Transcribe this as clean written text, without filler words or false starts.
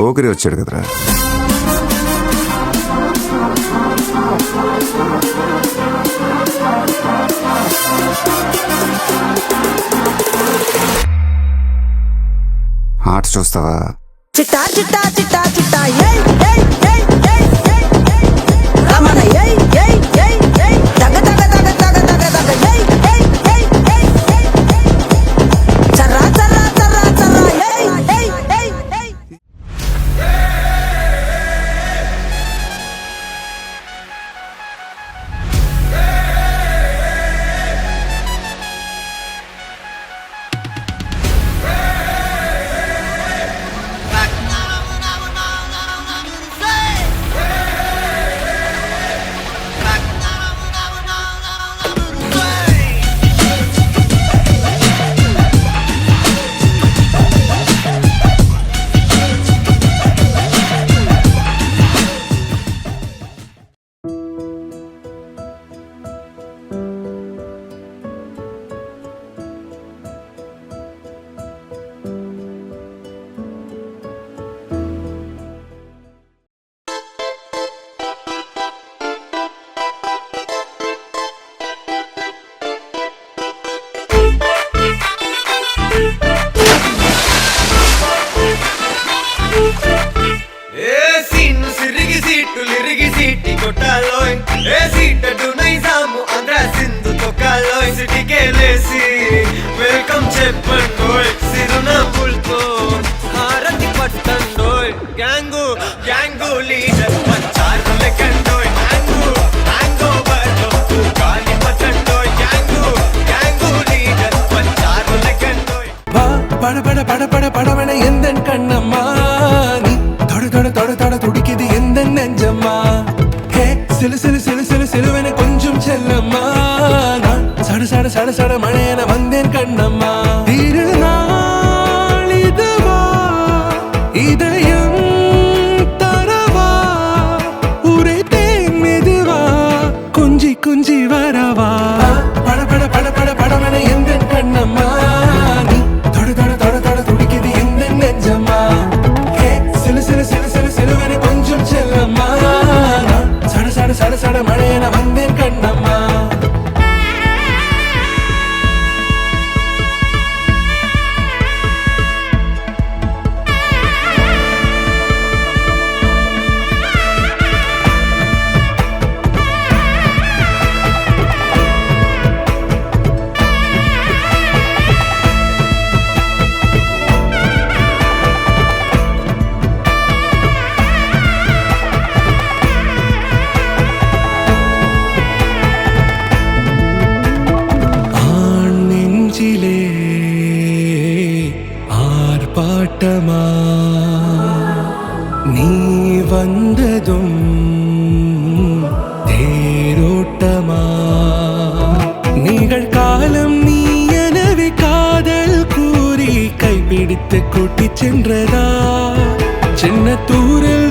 పోకరి వచ్చాడు కదరా. ఆట చూస్తావా? చిట్టా చిట్టా చిట్టా చిట్టా ఏయ్ ఏయ్ ఏయ్ ఏయ్ ఏయ్ రమణ ఏయ్ ఏయ్ ఏయ్ ఏయ్ తగ తగ తగ తగ తగ తగ ఏయ్ ఏయ్ ఏయ్ ఏయ్ చర్రా చర్రా చర్రా చర్రా ఏయ్ ఏయ్ ఏయ్ ఏయ్. వెల్కమ్ చెప్పండోయ్ సిరునవ్వులతో హారతి పట్టండోయ్ గ్యాంగు గ్యాంగు లీడర్ పంచారు లెక్కండోయ్ హ్యాంగు హ్యాంగోవర్లో గాలి పట్టండోయ్ గ్యాంగు గ్యాంగు లీడర్ పంచారు లెక్కండోయ్ பட பட பட பட படவன எந்தன் கண்ணம்மா நீ தொட தொட தொட தொட துடிக்குது எந்த நெஞ்சம்மா ஹே சிலு சிலு சிலு சிலு சிலுவென கொஞ்சம் செல்லம்மா நான் சட சட சட சட மழையென வந்தேன் கண்ணம்மா திருநாள் இதுவா இதயம் தரவா உரைத்தேன் மெதுவா குஞ்சி குஞ்சி வரவா பட பட பட பட படவன எந்தன் கண்ணம்மா நீ தொட தொட தொட தொட துடிக்குது எந்த நெஞ்சம்மா ஹே சிலு சிலு சிலு சிலு சிலுவென கொஞ்சம் செல்லம்மா நான் சட சட சட சட மழையென வந்தேன் கண்ணம்மா. ஆர்ப்பாட்டமா நீ வந்ததும் தேரோட்டமா நிகழ்காலம் நீ எனவே காதல் கூறி கைப்பிடித்து கூட்டிச் சென்றதா சின்ன தூரல்